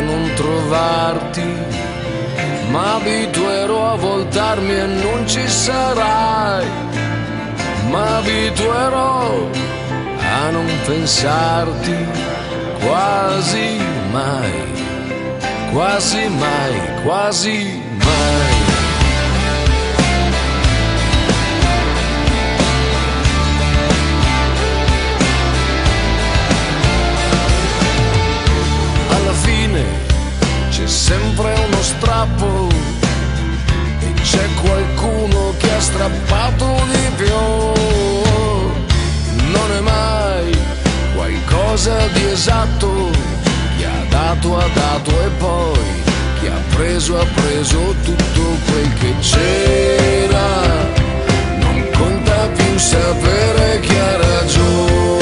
a non trovarti, ma abituerò a voltarmi e non ci sarai, ma abituerò a non pensarti quasi mai, quasi mai, quasi mai. Alla fine c'è sempre uno strappo e c'è qualcuno che ha strappato di più. Non è mai qualcosa di esatto, chi ha dato e poi chi ha preso tutto quel che c'era. Non conta più sapere chi ha ragione.